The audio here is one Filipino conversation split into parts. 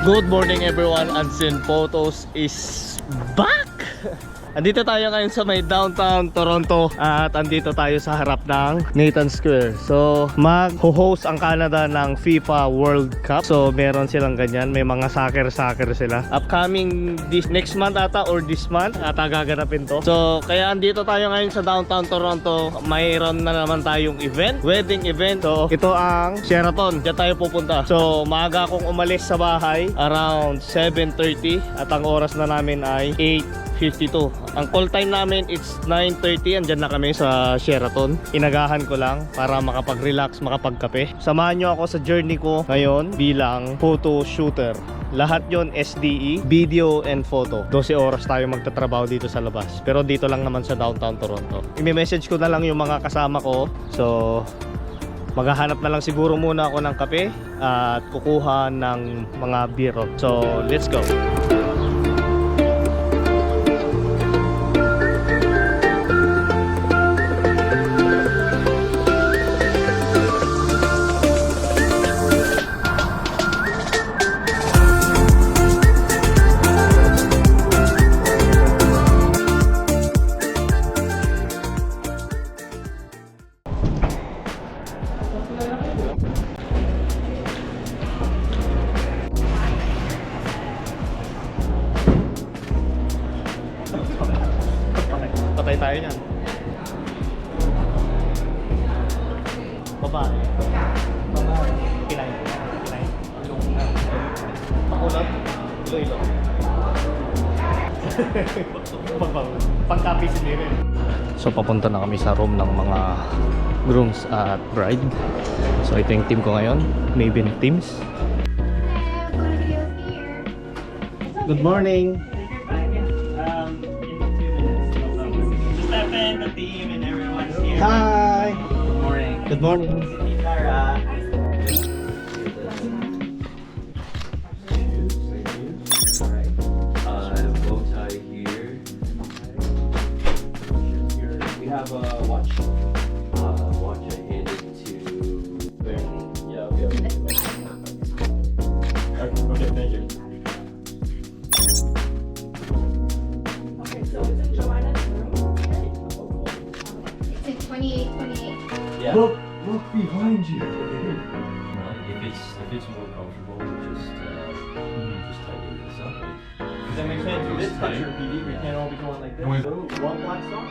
Good morning everyone, Unseen Photos is back! Andito tayo ngayon sa may downtown Toronto at andito tayo sa harap ng Nathan Square. So mag-host ang Canada ng FIFA World Cup. So meron silang ganyan, may mga soccer sila. Upcoming this next month ata or this month ata gaganapin to. So kaya andito tayo ngayon sa downtown Toronto. Mayroon na naman tayong event, wedding event. So ito ang Sheraton, diyan tayo pupunta. So maaga akong umalis sa bahay around 7:30 at ang oras na namin ay 8:52. Ang call time namin it's 9:30. Andyan na kami sa Sheraton. Inagahan ko lang para makapag-relax, makapagkape. Samahan nyo ako sa journey ko ngayon bilang photo shooter. Lahat yon SDE, video and photo. 12 oras tayo magtatrabaho dito sa labas. Pero dito lang naman sa downtown Toronto. I-message ko na lang yung mga kasama ko. So maghahanap na lang siguro muna ako ng kape at kukuha ng mga biro. So let's go. Patay tayo niyan. Babae. Kinay. Pakulot. Ilo-ilo. Pangkapi si Nire. So papunta na kami sa room ng mga grooms at bride. So ito yung team ko ngayon, Maven Teams. Good morning. The team and everyone's here. Hi. Good morning. Good morning. Tara. Bow tie here. We have a watch. Watch I handed to Bernie. Yeah, we have. Okay, thank you. Okay, so it's in Joanna's room. It's in 2828. Yeah. Look behind you. If it's more comfortable, just tighten this up. Does that make sense? This picture, PD, we can't all be going like this. One black sock.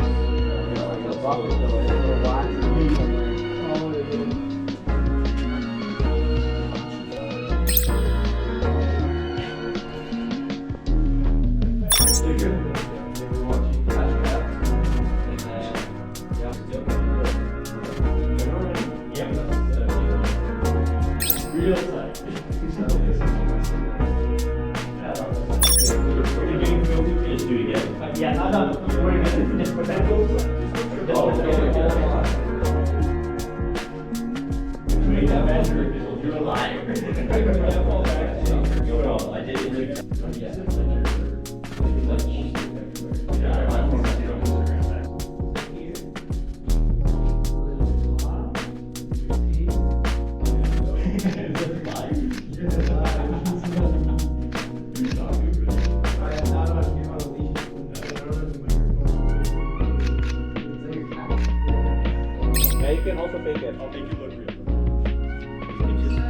Yeah, you can also fake it. I'll make you look real.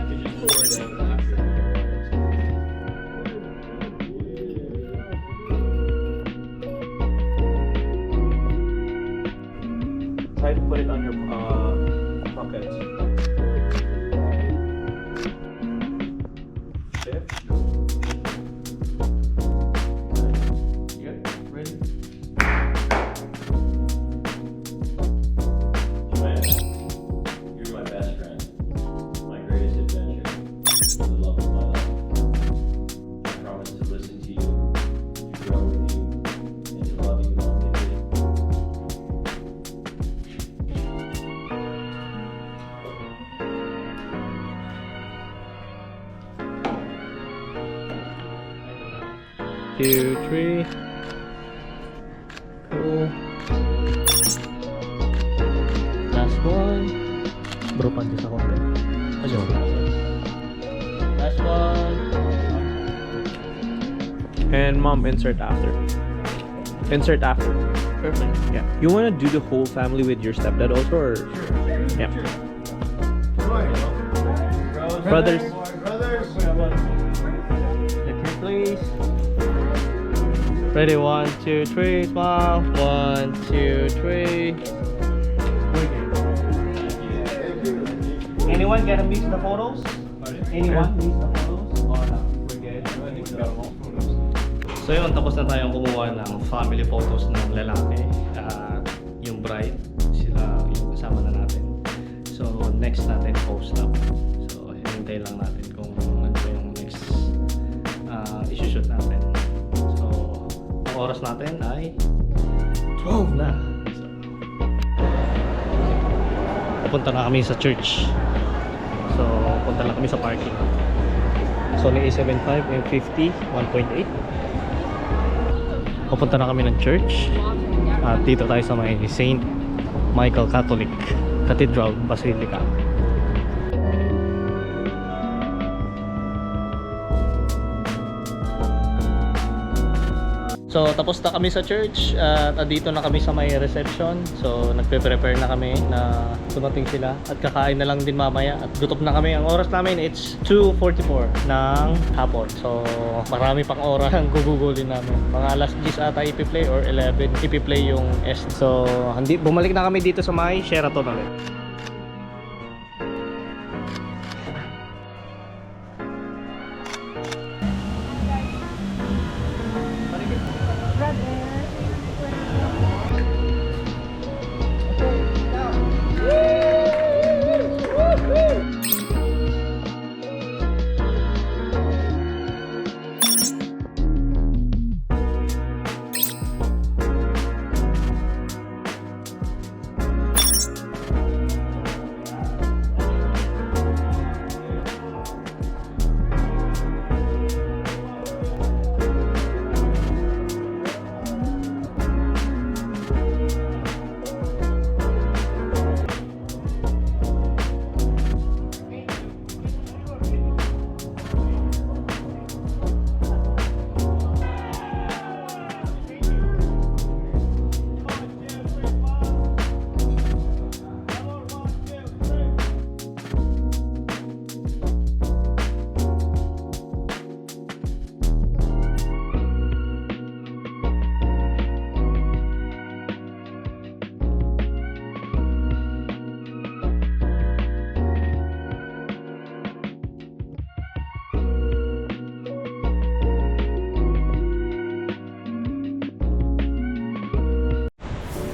You just pour it in after. Try to put it on your pocket. Safe. You good? Ready? You're my best friend, my greatest adventure, the love of my life. I promise to listen to you, to grow with you, and to love you unconditionally. Two, three. Cool. Last one. Bro, pantas ako. Ayun. Last one. And mom, insert after. Insert after. Perfect. Yeah. You want to do the whole family with your stepdad also, or? Yeah. Brothers. Please. Ready, 1, 2, 3, smile. 1, 2, 3. Anyone gonna miss the photos? Anyone miss the photos? Or no? We're good. So yun, tapos na tayong kumuha ng family photos ng lalaki at yung bride, sila yung kasama na natin. So next natin post up. So hinintay lang natin kung ano pa yung next isushoot natin. So ang oras natin ay 12 na. So, pupunta na kami sa church. So punta lang kami sa parking. Sony A75 M50 1.8. Pupunta na kami ng church at dito tayo sa may St. Michael Catholic Cathedral Basilica. So tapos na kami sa church at dito na kami sa may reception. So nagpe-prepare na kami na dumating sila at kakain na lang din mamaya at gutom na kami. Ang oras namin it's 2:44 ng hapon. So marami pang oras ang gugugulin namin. Mga alas 10 ata ipi-play or 11 ipi-play yung S. So bumalik na kami dito sa may Sheraton ulit.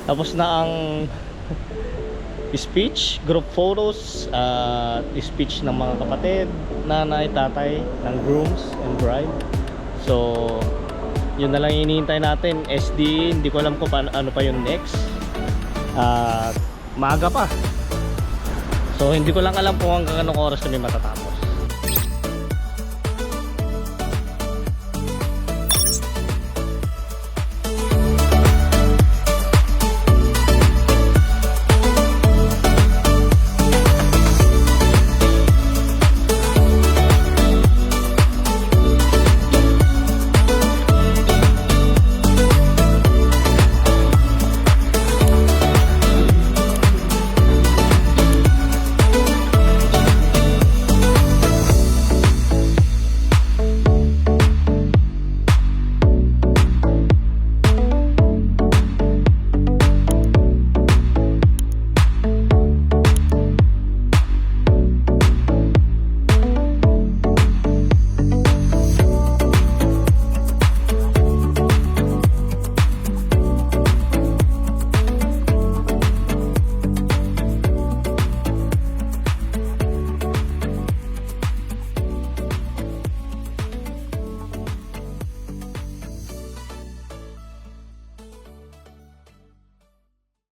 Tapos na ang speech, group photos, speech ng mga kapatid, nanay, tatay, ng grooms and bride. So, yun na lang hinihintay natin. SD, hindi ko alam kung ano pa yung next. Maaga pa. So, hindi ko lang alam kung hanggang anong oras kami matatapos.